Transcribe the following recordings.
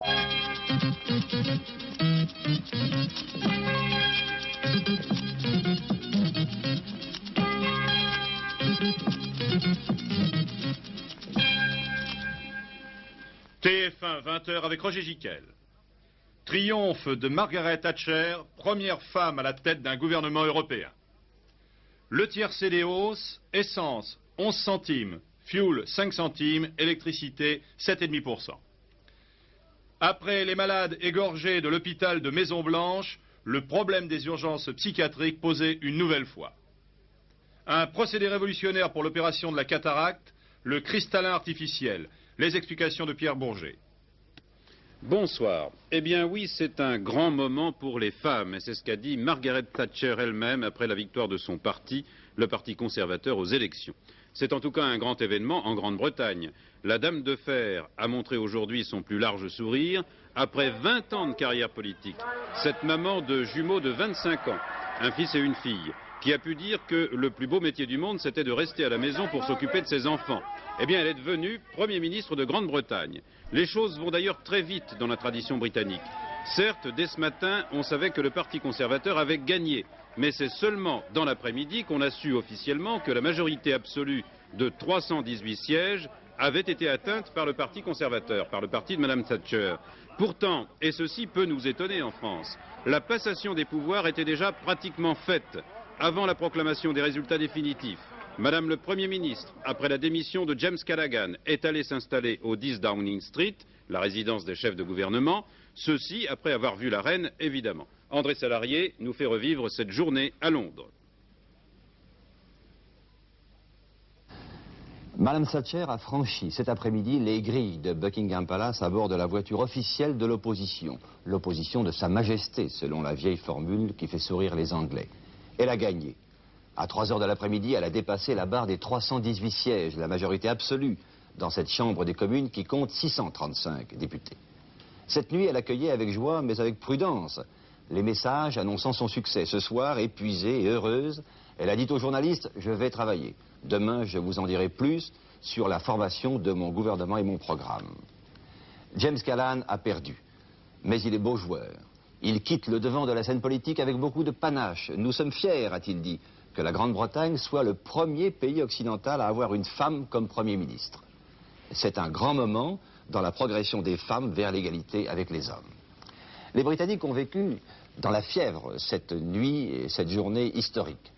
TF1, 20h avec Roger Giquel. Triomphe de Margaret Thatcher, première femme à la tête d'un gouvernement européen. Le tiercé des hausses, essence 11 centimes, fuel 5 centimes, électricité 7,5%. Après les malades égorgés de l'hôpital de Maison-Blanche, le problème des urgences psychiatriques posé une nouvelle fois. Un procédé révolutionnaire pour l'opération de la cataracte, le cristallin artificiel. Les explications de Pierre Bourget. Bonsoir. Eh bien oui, c'est un grand moment pour les femmes, et c'est ce qu'a dit Margaret Thatcher elle-même après la victoire de son parti, le Parti conservateur, aux élections. C'est en tout cas un grand événement en Grande-Bretagne. La Dame de Fer a montré aujourd'hui son plus large sourire après 20 ans de carrière politique. Cette maman de jumeaux de 25 ans, un fils et une fille, qui a pu dire que le plus beau métier du monde, c'était de rester à la maison pour s'occuper de ses enfants. Eh bien, elle est devenue Premier ministre de Grande-Bretagne. Les choses vont d'ailleurs très vite dans la tradition britannique. Certes, dès ce matin, on savait que le Parti conservateur avait gagné. Mais c'est seulement dans l'après-midi qu'on a su officiellement que la majorité absolue de 318 sièges avait été atteinte par le Parti conservateur, par le parti de Mme Thatcher. Pourtant, et ceci peut nous étonner en France, la passation des pouvoirs était déjà pratiquement faite avant la proclamation des résultats définitifs. Madame le Premier ministre, après la démission de James Callaghan, est allée s'installer au 10 Downing Street, la résidence des chefs de gouvernement, ceci après avoir vu la reine, évidemment. André Salarié nous fait revivre cette journée à Londres. Madame Thatcher a franchi cet après-midi les grilles de Buckingham Palace à bord de la voiture officielle de l'opposition. L'opposition de Sa Majesté, selon la vieille formule qui fait sourire les Anglais. Elle a gagné. À 3 heures de l'après-midi, elle a dépassé la barre des 318 sièges, la majorité absolue, dans cette Chambre des communes qui compte 635 députés. Cette nuit, elle accueillait avec joie, mais avec prudence, les messages annonçant son succès. Ce soir, épuisée et heureuse, elle a dit aux journalistes « Je vais travailler. Demain, je vous en dirai plus sur la formation de mon gouvernement et mon programme. » James Callaghan a perdu, mais il est beau joueur. Il quitte le devant de la scène politique avec beaucoup de panache. Nous sommes fiers, a-t-il dit, que la Grande-Bretagne soit le premier pays occidental à avoir une femme comme Premier ministre. C'est un grand moment dans la progression des femmes vers l'égalité avec les hommes. Les Britanniques ont vécu dans la fièvre cette nuit et cette journée historique.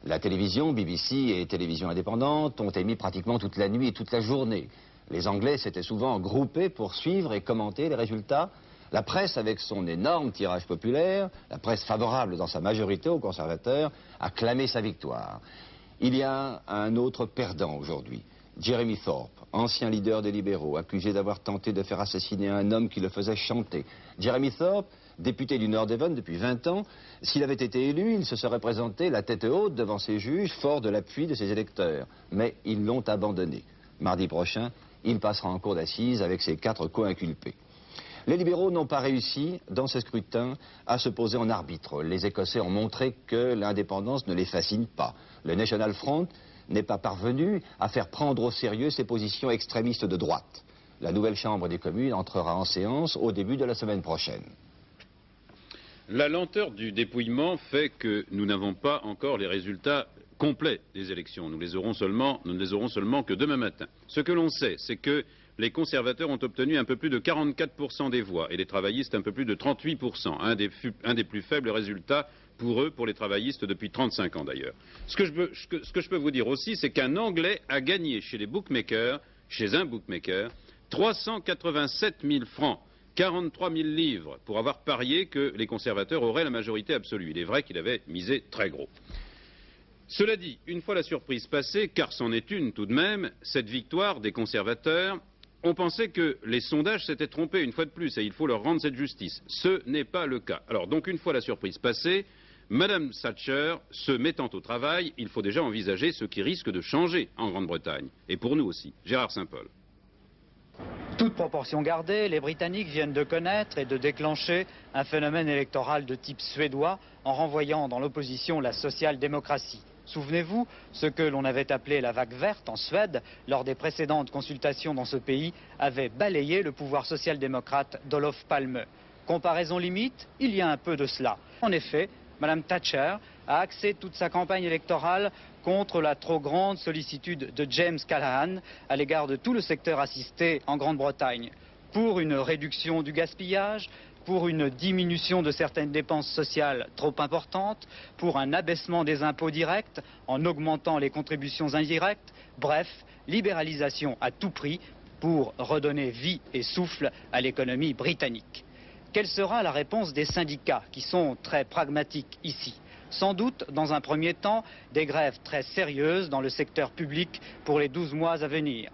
La télévision, BBC et télévisions indépendantes ont émis pratiquement toute la nuit et toute la journée. Les Anglais s'étaient souvent groupés pour suivre et commenter les résultats. La presse, avec son énorme tirage populaire, la presse favorable dans sa majorité aux conservateurs, a clamé sa victoire. Il y a un autre perdant aujourd'hui, Jeremy Thorpe, ancien leader des libéraux, accusé d'avoir tenté de faire assassiner un homme qui le faisait chanter. Jeremy Thorpe, député du Nord-Devon depuis 20 ans, s'il avait été élu, il se serait présenté la tête haute devant ses juges, fort de l'appui de ses électeurs. Mais ils l'ont abandonné. Mardi prochain, il passera en cour d'assises avec ses 4 co-inculpés. Les libéraux n'ont pas réussi, dans ce scrutin, à se poser en arbitre. Les Écossais ont montré que l'indépendance ne les fascine pas. Le National Front n'est pas parvenu à faire prendre au sérieux ses positions extrémistes de droite. La nouvelle Chambre des communes entrera en séance au début de la semaine prochaine. La lenteur du dépouillement fait que nous n'avons pas encore les résultats complets des élections. Nous ne les aurons seulement que demain matin. Ce que l'on sait, c'est que les conservateurs ont obtenu un peu plus de 44% des voix et les travaillistes un peu plus de 38%, un des plus faibles résultats pour eux, pour les travaillistes, depuis 35 ans d'ailleurs. Ce que je peux vous dire aussi, c'est qu'un Anglais a gagné chez les bookmakers, chez un bookmaker, 387 000 francs, 43 000 livres, pour avoir parié que les conservateurs auraient la majorité absolue. Il est vrai qu'il avait misé très gros. Cela dit, une fois la surprise passée, car c'en est une tout de même, cette victoire des conservateurs, on pensait que les sondages s'étaient trompés une fois de plus et il faut leur rendre cette justice. Ce n'est pas le cas. Alors donc une fois la surprise passée, Madame Thatcher se mettant au travail, il faut déjà envisager ce qui risque de changer en Grande-Bretagne. Et pour nous aussi. Gérard Saint-Paul. Toute proportion gardée, les Britanniques viennent de connaître et de déclencher un phénomène électoral de type suédois en renvoyant dans l'opposition la social-démocratie. Souvenez-vous, ce que l'on avait appelé la vague verte en Suède, lors des précédentes consultations dans ce pays, avait balayé le pouvoir social-démocrate d'Olof Palme. Comparaison limite, il y a un peu de cela. En effet, Mme Thatcher a axé toute sa campagne électorale contre la trop grande sollicitude de James Callaghan à l'égard de tout le secteur assisté en Grande-Bretagne, pour une réduction du gaspillage, pour une diminution de certaines dépenses sociales trop importantes, pour un abaissement des impôts directs en augmentant les contributions indirectes, bref, libéralisation à tout prix pour redonner vie et souffle à l'économie britannique. Quelle sera la réponse des syndicats qui sont très pragmatiques ici? Sans doute, dans un premier temps, des grèves très sérieuses dans le secteur public pour les 12 mois à venir.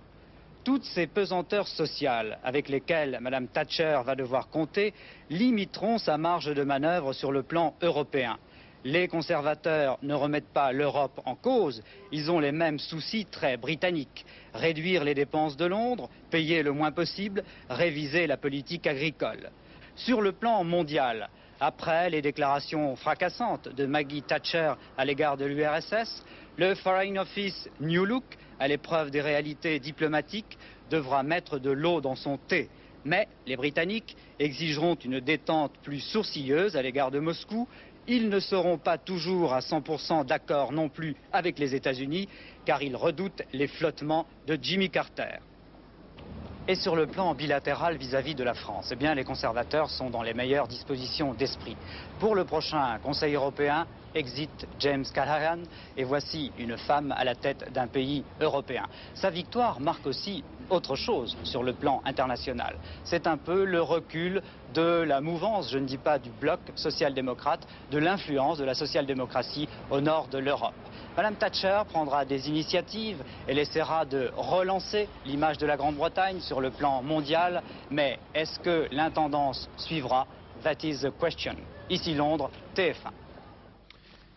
Toutes ces pesanteurs sociales avec lesquelles Mme Thatcher va devoir compter limiteront sa marge de manœuvre sur le plan européen. Les conservateurs ne remettent pas l'Europe en cause, ils ont les mêmes soucis très britanniques. Réduire les dépenses de Londres, payer le moins possible, réviser la politique agricole. Sur le plan mondial, après les déclarations fracassantes de Maggie Thatcher à l'égard de l'URSS, le Foreign Office New Look, à l'épreuve des réalités diplomatiques, devra mettre de l'eau dans son thé. Mais les Britanniques exigeront une détente plus sourcilleuse à l'égard de Moscou. Ils ne seront pas toujours à 100% d'accord non plus avec les États-Unis, car ils redoutent les flottements de Jimmy Carter. Et sur le plan bilatéral vis-à-vis de la France, eh bien, les conservateurs sont dans les meilleures dispositions d'esprit. Pour le prochain Conseil européen, exit James Callaghan, et voici une femme à la tête d'un pays européen. Sa victoire marque aussi autre chose sur le plan international. C'est un peu le recul de la mouvance, je ne dis pas du bloc social-démocrate, de l'influence de la social-démocratie au nord de l'Europe. Mme Thatcher prendra des initiatives, elle essaiera de relancer l'image de la Grande-Bretagne sur le plan mondial, mais est-ce que l'intendance suivra? That is the question. Ici Londres, TF1.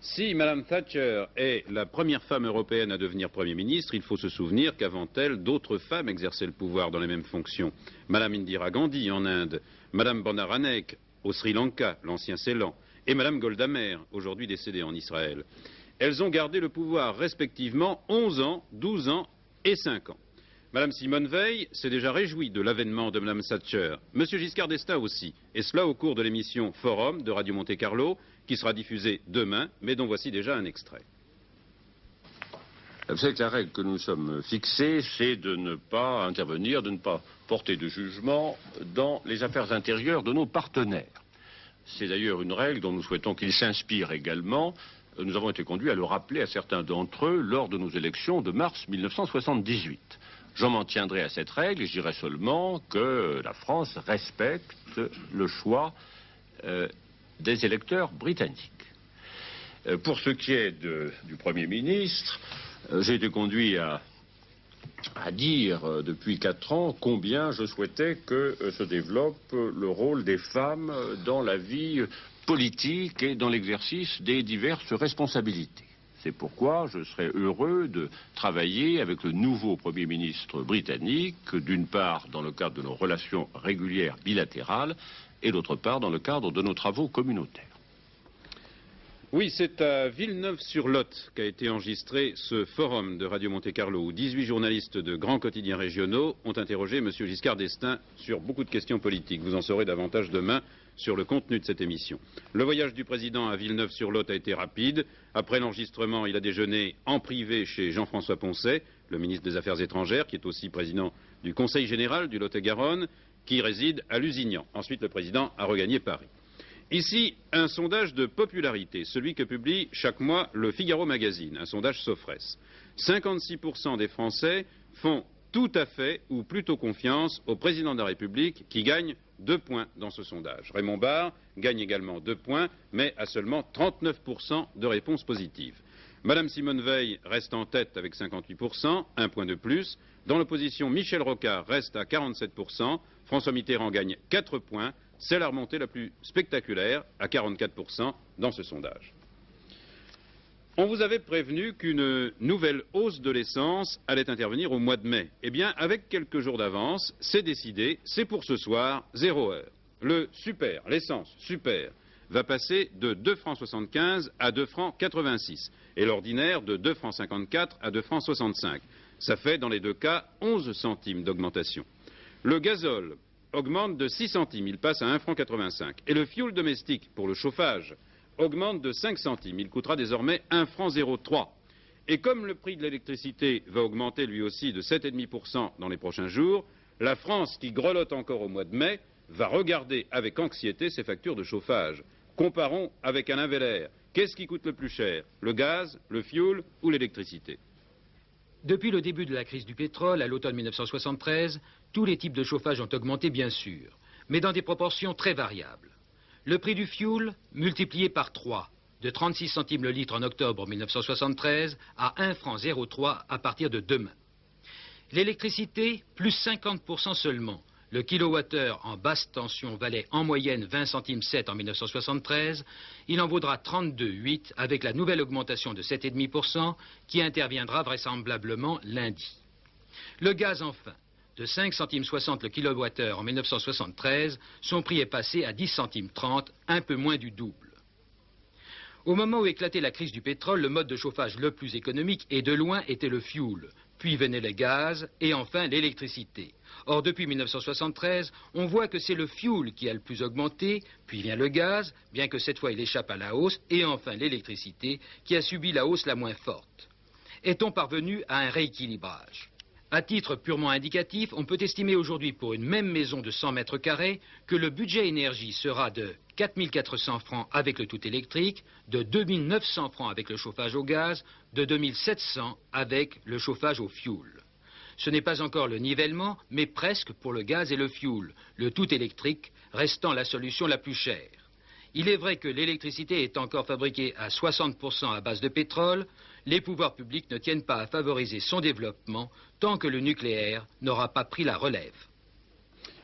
Si Mme Thatcher est la première femme européenne à devenir Premier ministre, il faut se souvenir qu'avant elle, d'autres femmes exerçaient le pouvoir dans les mêmes fonctions. Mme Indira Gandhi en Inde, Mme Bandaranaike au Sri Lanka, l'ancien Ceylan, et Mme Golda Meir, aujourd'hui décédée en Israël. Elles ont gardé le pouvoir respectivement 11 ans, 12 ans et 5 ans. Mme Simone Veil s'est déjà réjouie de l'avènement de Mme Thatcher. M. Giscard d'Estaing aussi, et cela au cours de l'émission Forum de Radio Monte-Carlo, qui sera diffusée demain, mais dont voici déjà un extrait. Vous savez que la règle que nous sommes fixés, c'est de ne pas intervenir, de ne pas porter de jugement dans les affaires intérieures de nos partenaires. C'est d'ailleurs une règle dont nous souhaitons qu'il s'inspire également. Nous avons été conduits à le rappeler à certains d'entre eux lors de nos élections de mars 1978. J'en m'en tiendrai à cette règle et je dirai seulement que la France respecte le choix des électeurs britanniques. Pour ce qui est du Premier ministre, j'ai été conduit à dire depuis 4 ans combien je souhaitais que se développe le rôle des femmes dans la vie politique et dans l'exercice des diverses responsabilités. C'est pourquoi je serais heureux de travailler avec le nouveau Premier ministre britannique, d'une part dans le cadre de nos relations régulières bilatérales et d'autre part dans le cadre de nos travaux communautaires. Oui, c'est à Villeneuve-sur-Lot qu'a été enregistré ce forum de Radio Monte-Carlo où 18 journalistes de grands quotidiens régionaux ont interrogé M. Giscard d'Estaing sur beaucoup de questions politiques. Vous en saurez davantage demain sur le contenu de cette émission. Le voyage du président à Villeneuve-sur-Lot a été rapide. Après l'enregistrement, il a déjeuné en privé chez Jean-François Poncet, le ministre des Affaires étrangères, qui est aussi président du Conseil général du Lot-et-Garonne, qui réside à Lusignan. Ensuite, le président a regagné Paris. Ici, un sondage de popularité, celui que publie chaque mois le Figaro Magazine, un sondage Sofres. 56% des Français font tout à fait ou plutôt confiance au président de la République qui gagne 2 points dans ce sondage. Raymond Barre gagne également 2 points, mais a seulement 39% de réponses positives. Madame Simone Veil reste en tête avec 58%, 1 point de plus. Dans l'opposition, Michel Rocard reste à 47%, François Mitterrand gagne 4 points. C'est la remontée la plus spectaculaire, à 44% dans ce sondage. On vous avait prévenu qu'une nouvelle hausse de l'essence allait intervenir au mois de mai. Eh bien, avec quelques jours d'avance, c'est décidé, c'est pour ce soir, 0 heure. Le super, l'essence super, va passer de 2 francs 75 à 2 francs 86 et l'ordinaire de 2 francs 54 à 2 francs 65. Ça fait dans les deux cas 11 centimes d'augmentation. Le gazole augmente de 6 centimes, il passe à 1 franc 85. Et le fioul domestique pour le chauffage augmente de 5 centimes, il coûtera désormais 1 franc 03. Et comme le prix de l'électricité va augmenter lui aussi de 7,5% dans les prochains jours, la France, qui grelotte encore au mois de mai, va regarder avec anxiété ses factures de chauffage. Comparons avec Alain Weller. Qu'est-ce qui coûte le plus cher? Le gaz, le fioul ou l'électricité? Depuis le début de la crise du pétrole, à l'automne 1973, tous les types de chauffage ont augmenté bien sûr, mais dans des proportions très variables. Le prix du fioul, multiplié par 3, de 36 centimes le litre en octobre 1973 à 1 franc 03 à partir de demain. L'électricité, plus 50% seulement. Le kilowattheure en basse tension valait en moyenne 20 centimes 7 en 1973. Il en vaudra 32,8 avec la nouvelle augmentation de 7,5% qui interviendra vraisemblablement lundi. Le gaz enfin, de 5 centimes 60 le kilowattheure en 1973, son prix est passé à 10 centimes 30, un peu moins du double. Au moment où éclatait la crise du pétrole, le mode de chauffage le plus économique et de loin était le fioul. Puis venait le gaz et enfin l'électricité. Or, depuis 1973, on voit que c'est le fioul qui a le plus augmenté, puis vient le gaz, bien que cette fois il échappe à la hausse, et enfin l'électricité, qui a subi la hausse la moins forte. Est-on parvenu à un rééquilibrage? À titre purement indicatif, on peut estimer aujourd'hui pour une même maison de 100 mètres carrés que le budget énergie sera de 4 400 francs avec le tout électrique, de 2 900 francs avec le chauffage au gaz, de 2 700 avec le chauffage au fioul. Ce n'est pas encore le nivellement, mais presque pour le gaz et le fioul, le tout électrique restant la solution la plus chère. Il est vrai que l'électricité est encore fabriquée à 60% à base de pétrole. Les pouvoirs publics ne tiennent pas à favoriser son développement tant que le nucléaire n'aura pas pris la relève.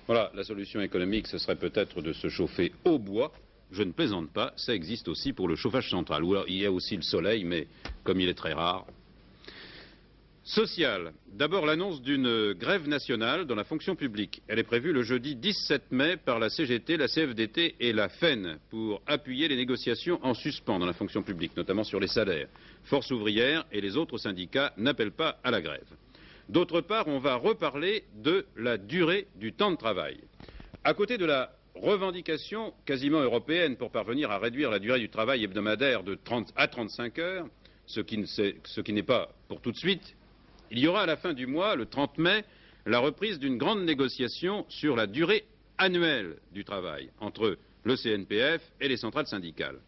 Voilà, la solution économique, ce serait peut-être de se chauffer au bois. Je ne plaisante pas, ça existe aussi pour le chauffage central. Ou alors, il y a aussi le soleil, mais comme il est très rare. Social. D'abord, l'annonce d'une grève nationale dans la fonction publique. Elle est prévue le jeudi 17 mai par la CGT, la CFDT et la FEN pour appuyer les négociations en suspens dans la fonction publique, notamment sur les salaires. Force ouvrière et les autres syndicats n'appellent pas à la grève. D'autre part, on va reparler de la durée du temps de travail. À côté de la revendication quasiment européenne pour parvenir à réduire la durée du travail hebdomadaire de 30 à 35 heures, ce qui n'est pas pour tout de suite, il y aura à la fin du mois, le 30 mai, la reprise d'une grande négociation sur la durée annuelle du travail entre le CNPF et les centrales syndicales.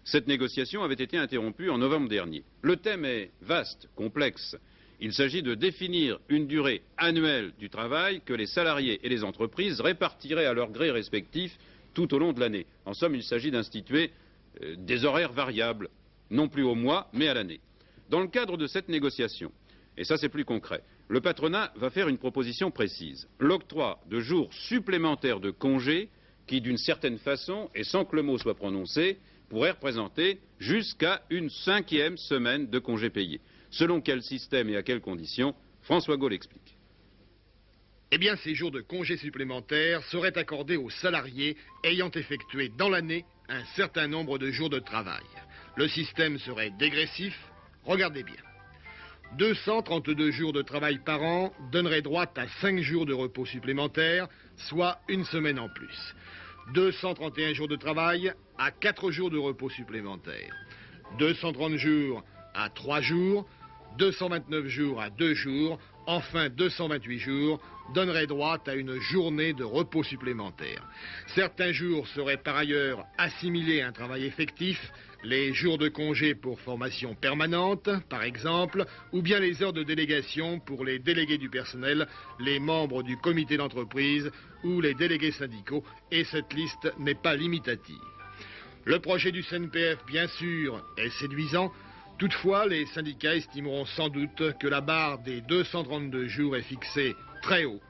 Cette négociation avait été interrompue en novembre dernier. Le thème est vaste, complexe. Il s'agit de définir une durée annuelle du travail que les salariés et les entreprises répartiraient à leur gré respectif tout au long de l'année. En somme, il s'agit d'instituer des horaires variables, non plus au mois, mais à l'année. Dans le cadre de cette négociation, et ça c'est plus concret, le patronat va faire une proposition précise. L'octroi de jours supplémentaires de congés qui, d'une certaine façon, et sans que le mot soit prononcé, pourrait représenter jusqu'à une 5e semaine de congés payés. Selon quel système et à quelles conditions, François Gault l'explique. Eh bien, ces jours de congés supplémentaires seraient accordés aux salariés ayant effectué dans l'année un certain nombre de jours de travail. Le système serait dégressif. Regardez bien. 232 jours de travail par an donneraient droit à 5 jours de repos supplémentaires, soit une semaine en plus. 231 jours de travail à 4 jours de repos supplémentaires. 230 jours à 3 jours. 229 jours à 2 jours. Enfin, 228 jours donneraient droit à une journée de repos supplémentaire. Certains jours seraient par ailleurs assimilés à un travail effectif, les jours de congé pour formation permanente, par exemple, ou bien les heures de délégation pour les délégués du personnel, les membres du comité d'entreprise ou les délégués syndicaux, et cette liste n'est pas limitative. Le projet du CNPF, bien sûr, est séduisant. Toutefois, les syndicats estimeront sans doute que la barre des 232 jours est fixée très haut.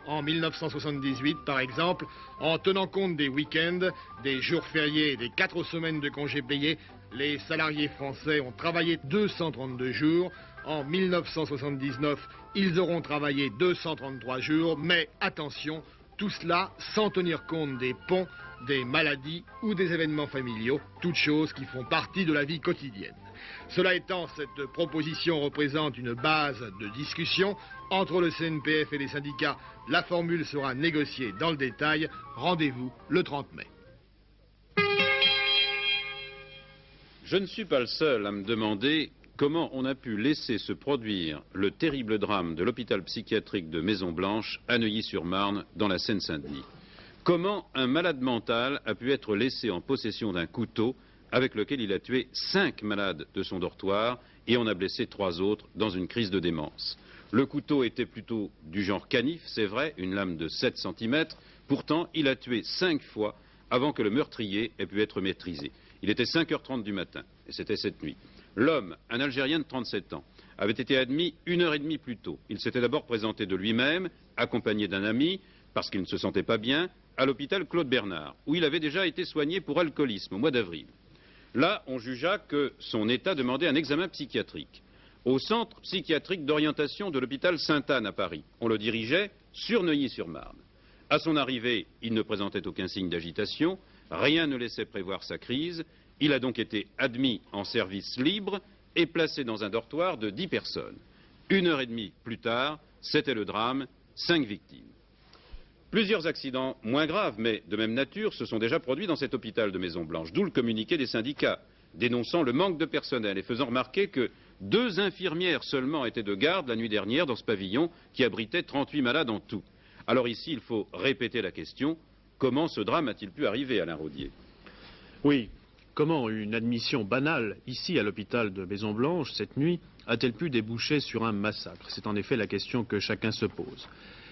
En 1978, par exemple, en tenant compte des week-ends, des jours fériés et des 4 semaines de congés payés, les salariés français ont travaillé 232 jours. En 1979, ils auront travaillé 233 jours, mais attention, tout cela sans tenir compte des ponts, des maladies ou des événements familiaux, toutes choses qui font partie de la vie quotidienne. Cela étant, cette proposition représente une base de discussion entre le CNPF et les syndicats. La formule sera négociée dans le détail. Rendez-vous le 30 mai. Je ne suis pas le seul à me demander comment on a pu laisser se produire le terrible drame de l'hôpital psychiatrique de Maison-Blanche à Neuilly-sur-Marne dans la Seine-Saint-Denis. Comment un malade mental a pu être laissé en possession d'un couteau avec lequel il a tué 5 malades de son dortoir et en a blessé 3 autres dans une crise de démence. Le couteau était plutôt du genre canif, c'est vrai, une lame de 7 cm. Pourtant, il a tué 5 fois avant que le meurtrier ait pu être maîtrisé. Il était 5h30 du matin, et c'était cette nuit. L'homme, un Algérien de 37 ans, avait été admis 1h30 plus tôt. Il s'était d'abord présenté de lui-même, accompagné d'un ami, parce qu'il ne se sentait pas bien, à l'hôpital Claude Bernard, où il avait déjà été soigné pour alcoolisme au mois d'avril. Là, on jugea que son état demandait un examen psychiatrique. Au centre psychiatrique d'orientation de l'hôpital Sainte-Anne à Paris. On le dirigeait sur Neuilly-sur-Marne. À son arrivée, il ne présentait aucun signe d'agitation, rien ne laissait prévoir sa crise. Il a donc été admis en service libre et placé dans un dortoir de 10 personnes. 1h30 plus tard, c'était le drame, 5 victimes. Plusieurs accidents moins graves, mais de même nature, se sont déjà produits dans cet hôpital de Maison-Blanche, d'où le communiqué des syndicats, dénonçant le manque de personnel et faisant remarquer que 2 infirmières seulement étaient de garde la nuit dernière dans ce pavillon qui abritait 38 malades en tout. Alors ici, il faut répéter la question, comment ce drame a-t-il pu arriver, Alain Rodier? Oui, comment une admission banale ici à l'hôpital de Maison-Blanche cette nuit a-t-elle pu déboucher sur un massacre? C'est en effet la question que chacun se pose.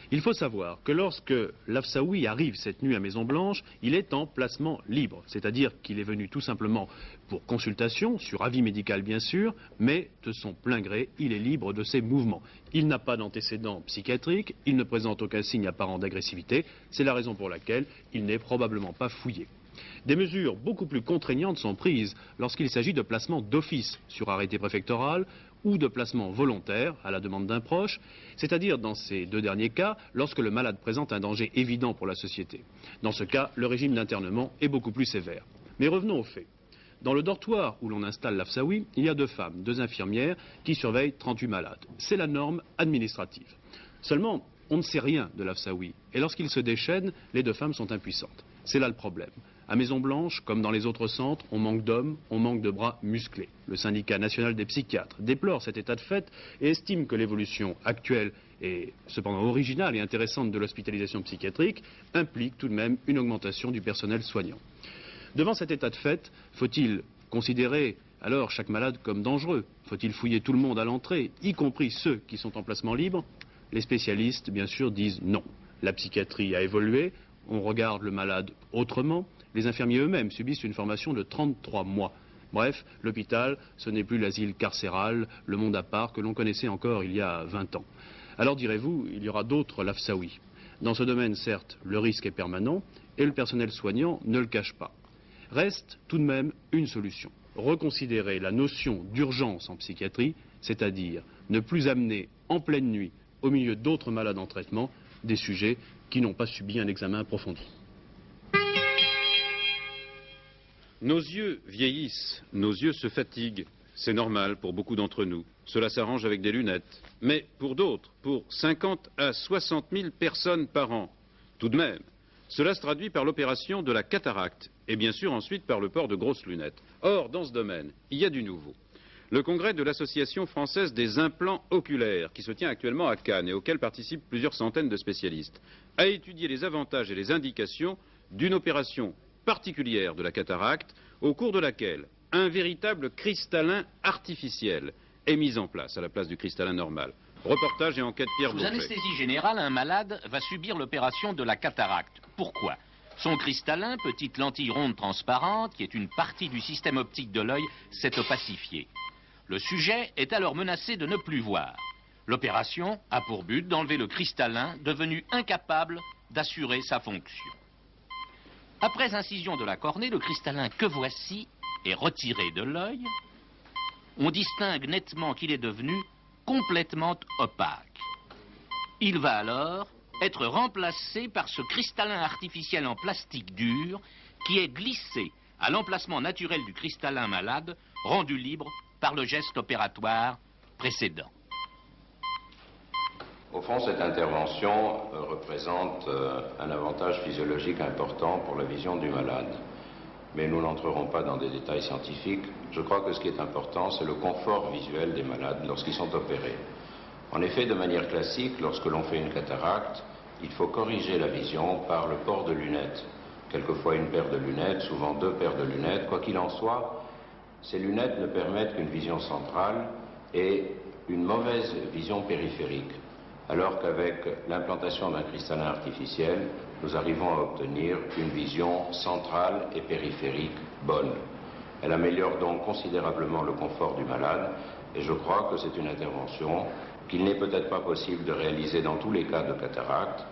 Il faut savoir que lorsque l'Afsaoui arrive cette nuit à Maison-Blanche, il est en placement libre, c'est-à-dire qu'il est venu tout simplement pour consultation, sur avis médical bien sûr, mais de son plein gré, il est libre de ses mouvements. Il n'a pas d'antécédents psychiatriques, il ne présente aucun signe apparent d'agressivité, c'est la raison pour laquelle il n'est probablement pas fouillé. Des mesures beaucoup plus contraignantes sont prises lorsqu'il s'agit de placement d'office sur arrêté préfectoral ou de placement volontaire à la demande d'un proche, c'est-à-dire dans ces 2 derniers cas, lorsque le malade présente un danger évident pour la société. Dans ce cas, le régime d'internement est beaucoup plus sévère. Mais revenons aux faits. Dans le dortoir où l'on installe l'Afsaoui, il y a 2 femmes, 2 infirmières qui surveillent 38 malades. C'est la norme administrative. Seulement, on ne sait rien de l'Afsaoui, et lorsqu'il se déchaîne, les 2 femmes sont impuissantes. C'est là le problème. À Maison-Blanche, comme dans les autres centres, on manque d'hommes, on manque de bras musclés. Le syndicat national des psychiatres déplore cet état de fait et estime que l'évolution actuelle et cependant originale et intéressante de l'hospitalisation psychiatrique implique tout de même une augmentation du personnel soignant. Devant cet état de fait, faut-il considérer alors chaque malade comme dangereux? Faut-il fouiller tout le monde à l'entrée, y compris ceux qui sont en placement libre? Les spécialistes, bien sûr, disent non. La psychiatrie a évolué, on regarde le malade autrement. Les infirmiers eux-mêmes subissent une formation de 33 mois. Bref, l'hôpital, ce n'est plus l'asile carcéral, le monde à part que l'on connaissait encore il y a 20 ans. Alors direz-vous, il y aura d'autres l'Afsaoui. Dans ce domaine, certes, le risque est permanent et le personnel soignant ne le cache pas. Reste tout de même une solution. Reconsidérer la notion d'urgence en psychiatrie, c'est-à-dire ne plus amener en pleine nuit, au milieu d'autres malades en traitement, des sujets qui n'ont pas subi un examen approfondi. Nos yeux vieillissent, nos yeux se fatiguent. C'est normal pour beaucoup d'entre nous. Cela s'arrange avec des lunettes. Mais pour d'autres, pour 50 à 60 000 personnes par an, tout de même, cela se traduit par l'opération de la cataracte et bien sûr ensuite par le port de grosses lunettes. Or, dans ce domaine, il y a du nouveau. Le congrès de l'Association française des implants oculaires, qui se tient actuellement à Cannes et auquel participent plusieurs centaines de spécialistes, a étudié les avantages et les indications d'une opération particulière de la cataracte, au cours de laquelle un véritable cristallin artificiel est mis en place, à la place du cristallin normal. Reportage et enquête Pierre Sous Bourget. anesthésie générale, un malade va subir l'opération de la cataracte. Pourquoi? Son cristallin, petite lentille ronde transparente, qui est une partie du système optique de l'œil, s'est opacifié. Le sujet est alors menacé de ne plus voir. L'opération a pour but d'enlever le cristallin, devenu incapable d'assurer sa fonction. Après incision de la cornée, le cristallin que voici est retiré de l'œil. On distingue nettement qu'il est devenu complètement opaque. Il va alors être remplacé par ce cristallin artificiel en plastique dur qui est glissé à l'emplacement naturel du cristallin malade, rendu libre par le geste opératoire précédent. Au fond, cette intervention représente un avantage physiologique important pour la vision du malade. Mais nous n'entrerons pas dans des détails scientifiques. Je crois que ce qui est important, c'est le confort visuel des malades lorsqu'ils sont opérés. En effet, de manière classique, lorsque l'on fait une cataracte, il faut corriger la vision par le port de lunettes. Quelquefois une paire de lunettes, souvent 2 paires de lunettes. Quoi qu'il en soit, ces lunettes ne permettent qu'une vision centrale et une mauvaise vision périphérique. Alors qu'avec l'implantation d'un cristallin artificiel, nous arrivons à obtenir une vision centrale et périphérique bonne. Elle améliore donc considérablement le confort du malade et je crois que c'est une intervention qu'il n'est peut-être pas possible de réaliser dans tous les cas de cataracte,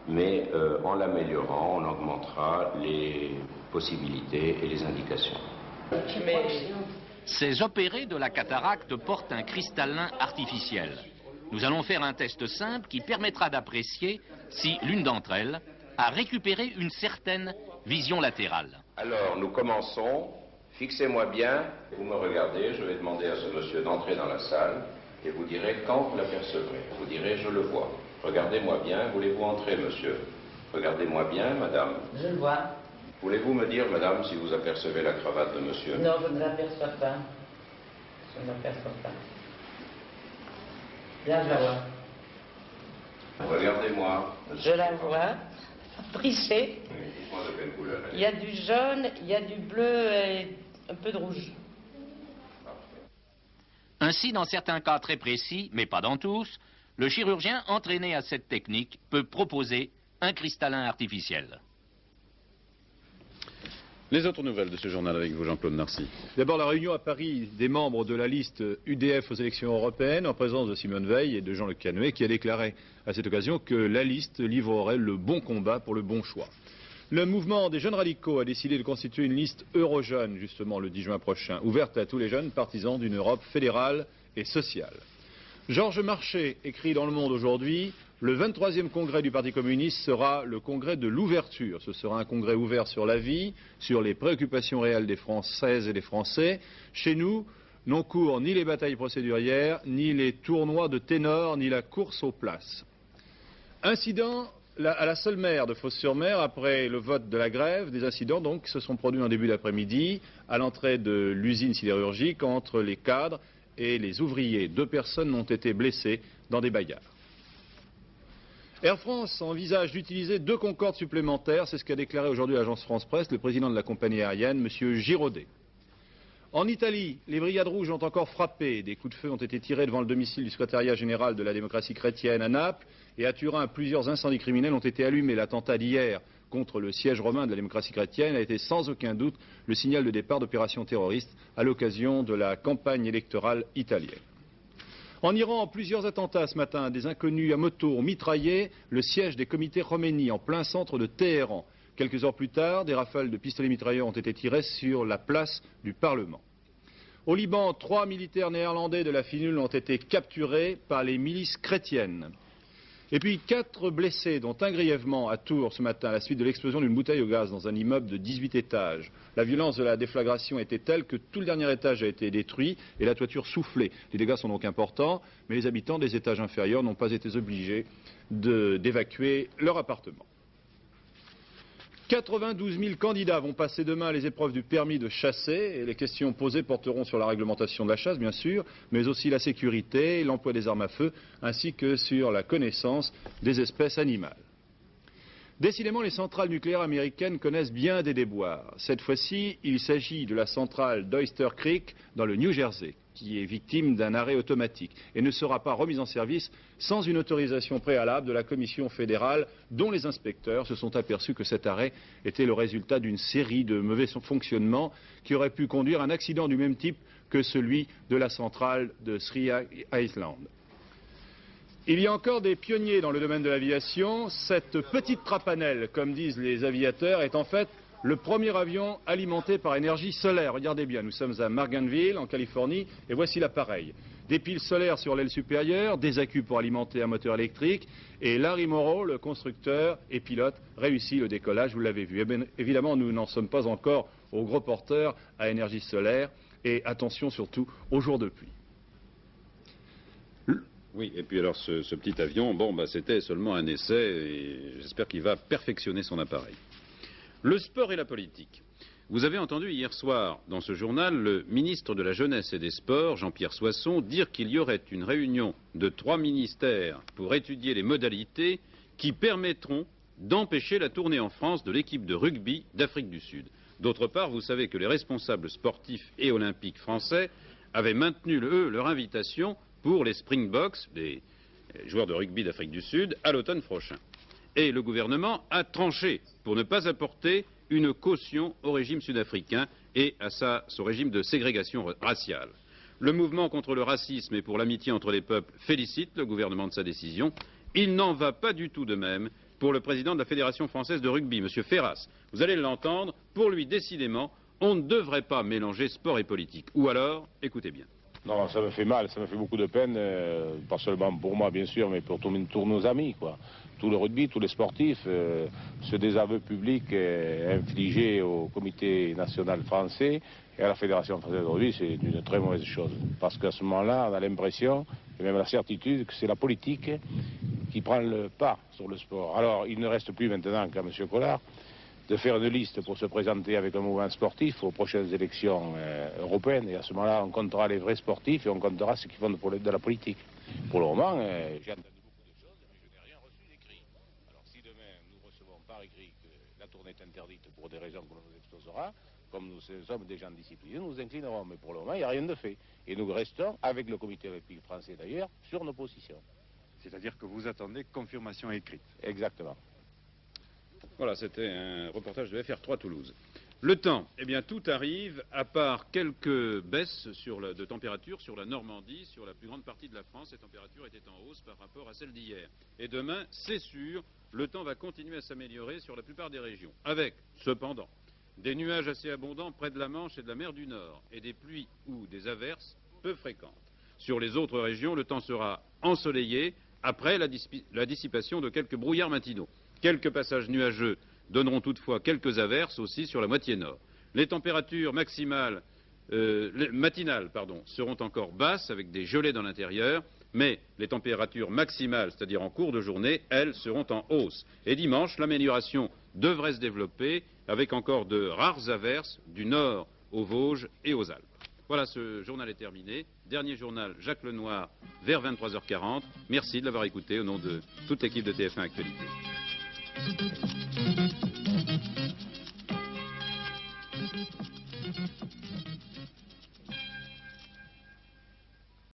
mais en l'améliorant, on augmentera les possibilités et les indications. Ces opérés de la cataracte portent un cristallin artificiel. Nous allons faire un test simple qui permettra d'apprécier si l'une d'entre elles a récupéré une certaine vision latérale. Alors, nous commençons. Fixez-moi bien, vous me regardez, je vais demander à ce monsieur d'entrer dans la salle et vous direz quand vous l'apercevrez. Vous direz je le vois. Regardez-moi bien, voulez-vous entrer, monsieur? Regardez-moi bien, madame. Je le vois. Voulez-vous me dire, madame, si vous apercevez la cravate de monsieur? Non, je ne l'aperçois pas. Je ne l'aperçois pas. Là, je la vois. Regardez-moi. Je la vois. Brissée. Oui, dites-moi de quelle couleur elle est. Il y a du jaune, il y a du bleu et un peu de rouge. Ainsi, dans certains cas très précis, mais pas dans tous, le chirurgien entraîné à cette technique peut proposer un cristallin artificiel. Les autres nouvelles de ce journal avec vous, Jean-Claude Narcy. D'abord, la réunion à Paris des membres de la liste UDF aux élections européennes en présence de Simone Veil et de Jean-Luc Canoët qui a déclaré à cette occasion que la liste livrerait le bon combat pour le bon choix. Le mouvement des jeunes radicaux a décidé de constituer une liste Eurojeunes, justement le 10 juin prochain, ouverte à tous les jeunes partisans d'une Europe fédérale et sociale. Georges Marchais écrit dans Le Monde aujourd'hui: le 23e congrès du Parti communiste sera le congrès de l'ouverture. Ce sera un congrès ouvert sur la vie, sur les préoccupations réelles des Françaises et des Français. Chez nous, n'ont cours ni les batailles procédurières, ni les tournois de ténor, ni la course aux places. Incident à la seule maire de Fos-sur-Mer, après le vote de la grève, des incidents donc se sont produits en début d'après-midi à l'entrée de l'usine sidérurgique entre les cadres et les ouvriers. 2 personnes ont été blessées dans des bagarres. Air France envisage d'utiliser 2 Concorde supplémentaires, c'est ce qu'a déclaré aujourd'hui l'agence France-Presse le président de la compagnie aérienne, M. Giraudet. En Italie, les Brigades Rouges ont encore frappé. Des coups de feu ont été tirés devant le domicile du secrétariat général de la démocratie chrétienne à Naples, et à Turin, plusieurs incendies criminels ont été allumés. L'attentat d'hier contre le siège romain de la démocratie chrétienne a été sans aucun doute le signal de départ d'opérations terroristes à l'occasion de la campagne électorale italienne. En Iran, plusieurs attentats ce matin. Des inconnus à moto ont mitraillé le siège des comités Khomeini en plein centre de Téhéran. Quelques heures plus tard, des rafales de pistolets mitrailleurs ont été tirées sur la place du Parlement. Au Liban, 3 militaires néerlandais de la FINUL ont été capturés par les milices chrétiennes. Et puis 4 blessés, dont un grièvement à Tours ce matin à la suite de l'explosion d'une bouteille au gaz dans un immeuble de 18 étages. La violence de la déflagration était telle que tout le dernier étage a été détruit et la toiture soufflée. Les dégâts sont donc importants, mais les habitants des étages inférieurs n'ont pas été obligés d'évacuer leur appartement. 92 000 candidats vont passer demain les épreuves du permis de chasser et les questions posées porteront sur la réglementation de la chasse, bien sûr, mais aussi la sécurité, l'emploi des armes à feu, ainsi que sur la connaissance des espèces animales. Décidément, les centrales nucléaires américaines connaissent bien des déboires. Cette fois-ci, il s'agit de la centrale d'Oyster Creek dans le New Jersey, qui est victime d'un arrêt automatique et ne sera pas remise en service sans une autorisation préalable de la Commission fédérale, dont les inspecteurs se sont aperçus que cet arrêt était le résultat d'une série de mauvais fonctionnements qui auraient pu conduire à un accident du même type que celui de la centrale de Three Island. Il y a encore des pionniers dans le domaine de l'aviation. Cette petite trapanelle, comme disent les aviateurs, est en fait le premier avion alimenté par énergie solaire. Regardez bien, nous sommes à Morganville, en Californie, et voici l'appareil. des piles solaires sur l'aile supérieure, des accus pour alimenter un moteur électrique, et Larry Morrow, le constructeur et pilote, réussit le décollage, vous l'avez vu. Eh bien, évidemment, nous n'en sommes pas encore aux gros porteurs à énergie solaire, et attention surtout aux jours de pluie. Oui, et puis alors ce petit avion, bon, bah, c'était seulement un essai, et j'espère qu'il va perfectionner son appareil. Le sport et la politique. Vous avez entendu hier soir, dans ce journal, le ministre de la Jeunesse et des Sports, Jean-Pierre Soisson, dire qu'il y aurait une réunion de 3 ministères pour étudier les modalités qui permettront d'empêcher la tournée en France de l'équipe de rugby d'Afrique du Sud. D'autre part, vous savez que les responsables sportifs et olympiques français avaient maintenu, eux, leur invitation pour les Springboks, les joueurs de rugby d'Afrique du Sud, à l'automne prochain. Et le gouvernement a tranché pour ne pas apporter une caution au régime sud-africain et à son régime de ségrégation raciale. Le mouvement contre le racisme et pour l'amitié entre les peuples félicite le gouvernement de sa décision. Il n'en va pas du tout de même pour le président de la Fédération française de rugby, M. Ferras. Vous allez l'entendre, pour lui, décidément, on ne devrait pas mélanger sport et politique. Ou alors, écoutez bien. Non, ça me fait mal, ça me fait beaucoup de peine, pas seulement pour moi bien sûr, mais pour tous nos amis, quoi. Tout le rugby, tous les sportifs, ce désaveu public infligé au comité national français et à la Fédération française de rugby, c'est une très mauvaise chose. Parce qu'à ce moment-là, on a l'impression, et même la certitude, que c'est la politique qui prend le pas sur le sport. Alors, il ne reste plus maintenant qu'à M. Collard de faire une liste pour se présenter avec un mouvement sportif aux prochaines élections européennes. Et à ce moment-là, on comptera les vrais sportifs et on comptera ceux qui font de la politique. Pour le moment, j'ai entendu beaucoup de choses, mais je n'ai rien reçu d'écrit. Alors si demain nous recevons par écrit que la tournée est interdite pour des raisons que l'on nous exposera, comme nous sommes des gens disciplinés, nous nous inclinerons. Mais pour le moment, il n'y a rien de fait. Et nous restons, avec le comité olympique français d'ailleurs, sur nos positions. C'est-à-dire que vous attendez confirmation écrite. Exactement. Voilà, c'était un reportage de FR3 Toulouse. Le temps, eh bien tout arrive, à part quelques baisses de température sur la Normandie, sur la plus grande partie de la France. Les températures étaient en hausse par rapport à celles d'hier. Et demain, c'est sûr, le temps va continuer à s'améliorer sur la plupart des régions. Avec, cependant, des nuages assez abondants près de la Manche et de la mer du Nord, et des pluies ou des averses peu fréquentes. Sur les autres régions, le temps sera ensoleillé après la dissipation de quelques brouillards matinaux. Quelques passages nuageux donneront toutefois quelques averses aussi sur la moitié nord. Les températures matinales seront encore basses avec des gelées dans l'intérieur, mais les températures maximales, c'est-à-dire en cours de journée, elles seront en hausse. Et dimanche, l'amélioration devrait se développer avec encore de rares averses du nord aux Vosges et aux Alpes. Voilà, ce journal est terminé. Dernier journal, Jacques Lenoir, vers 23h40. Merci de l'avoir écouté au nom de toute l'équipe de TF1 Actualité.